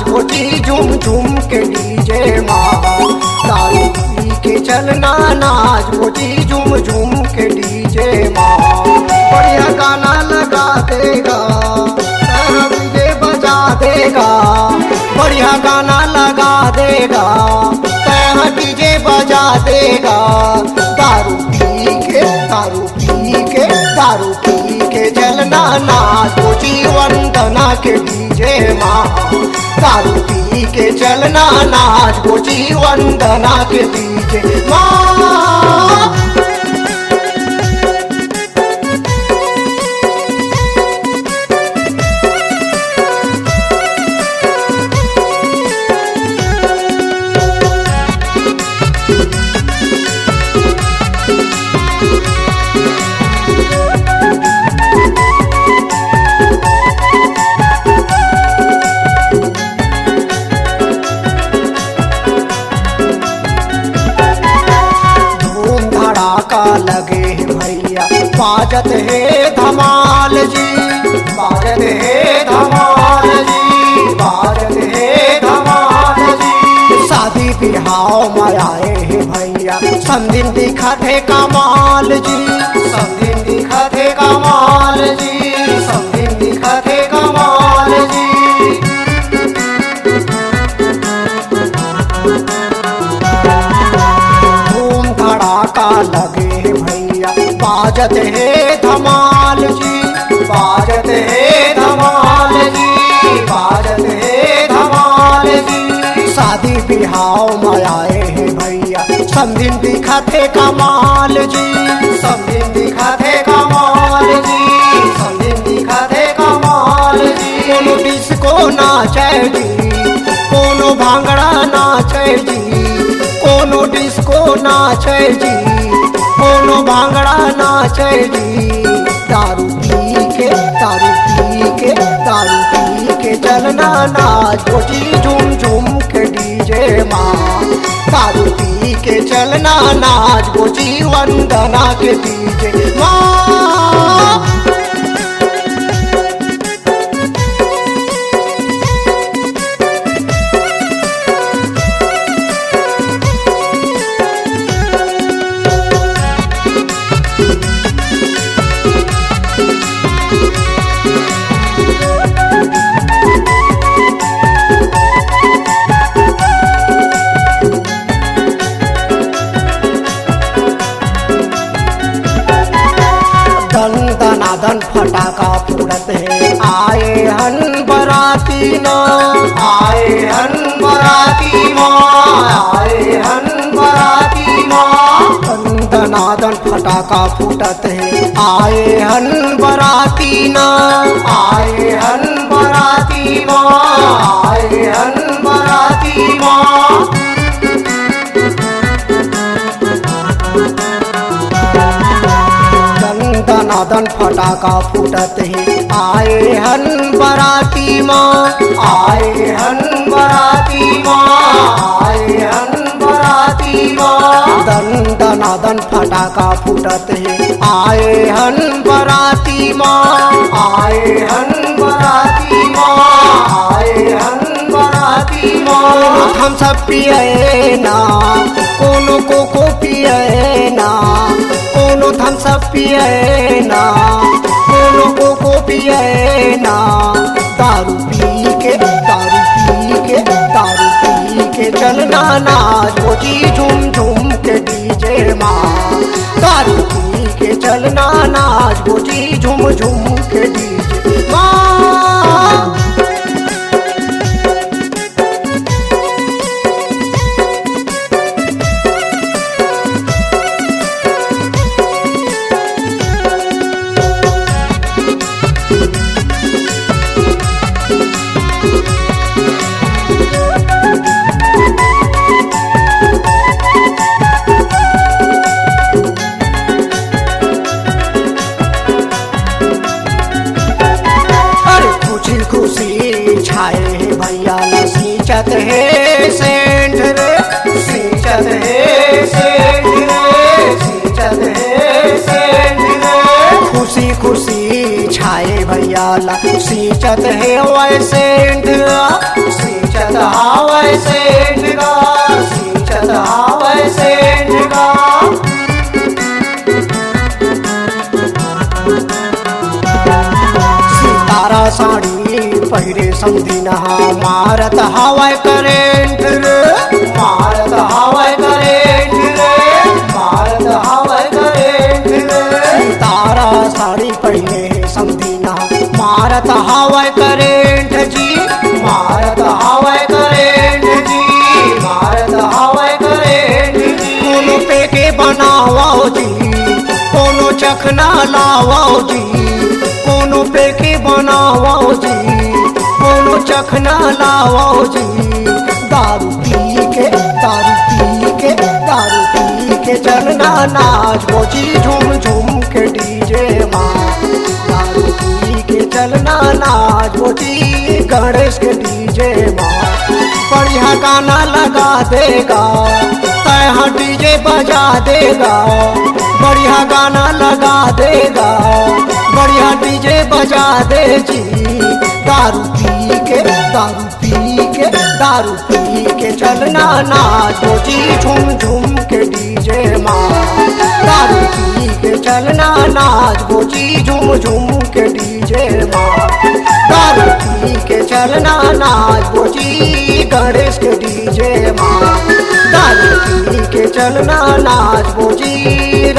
गोटी झूम झूम के डीजे माँ, दारू पी के चलना नाच गोटी झूम झूम के डीजे माँ। बढ़िया गाना लगा देगा, डीजे बजा देगा, बढ़िया गाना लगा देगा, डीजे बजा देगा। दारू पी के दारू पी के दारू पी के चलना नाच गोटी वंदना के डीजे माँ, दारू पी के चलना नाच गोची वंदना के डीजे माँ। का लगे भैया बाजत है धमाल जी, बाजत है धमाल जी, बाजत है धमाल जी। शादी बिहाव में आए हैं भैया समदिन दिखत है कमाल जी, समदिन दिखत है कमाल जी, समदिन दिखत है कमाल जी। धूम धड़ाका लगे भैया बाजत है धमाल जी, बाजत है धमाल जी, बाजत है धमाल जी। शादी बिहाव में आए हैं भैया समदिन दिखत है कमाल जी, समदिन दिखत है कमाल जी, समदिन दिखत है कमाल जी। कोनो डिस्को नाचे जी, कोनो भांगड़ा नाचे जी, कोनो डिस्को नाचे जी, कोनो भांगड़ा नाचे जी। दारू पी के दारू पी के दारू पी के चलना नाच गोटी झूम झूम के डीजे माँ, दारू पी के चलना नाच गोटी वंदना के डीजे माँ। दन फटाका फूटत है आए हन बराती ना, आए हन बराती माँ, आए हन बराती माँ। दनादन फटाका फूटत है आए हन बराती ना, आए हन बराती माँ, आए हन बराती माँ। दनादन फटाका फूटत है आए हन बराती माँ, आए हन बराती माँ, आए हन बराती माँ। दनादन फटाका फूटत है आए हन बराती माँ, आए हन बराती माँ, आए हन बराती माँ। हम सब पिए ना, कोनो को पिए ना, कोनो थम सब पिए ना, कोनो को पिए ना। दारू पी के दारू पी के दारू पी के चलना नाच गोटी झूम झूम के डीजे माँ, दारू पी के चलना नाच गोटी झूम झूम के डीजे माँ। खुशी छाए भैया ला सींचत है सेंध रे, सींचत है सेंध रे, सींचत है सेंध रे। खुशी खुशी छाए भैया ला सींचत है वै सेंध, सींचत हावै सेंध गा, सींचत हावै सेंध गा। सितारा साड़ी पहिरे समधिन मारत हवै करेंट रे, मारत हवै करेंट रे, मारत हवै करेंट रे। सितारा साड़ी पहिरे समधिन मारत हवै करेंट जी, मारत हवै करेंट जी, मारत हवै करेंट जी। कोनो पे के बनावो जी, कोनो चखना लावो जी, कोनो पे के बनावो जी, कोनो चखना लावो जी। दारू पी के, दारू पी के, दारू पी के चलना नाचो जी झूम झूम के डीजे माँ। दारू पी के चलना नाचो जी गणेश के डीजे माँ। बढ़िया गाना लगा देगा तय डीजे बजा देगा, बढ़िया गाना लगा देगा, बढ़िया डीजे बजा दे जी। दारू पी के, दारू पी के, दारू पी के चलना नाचो जी झूम झूम के डीजे माँ। दारू पी के चलना नाचो जी झूम झूम के डीजे माँ। दारू पी के चलना नाचो जी गणेश के डीजे माँ। दारू पी के चलना नाचो जी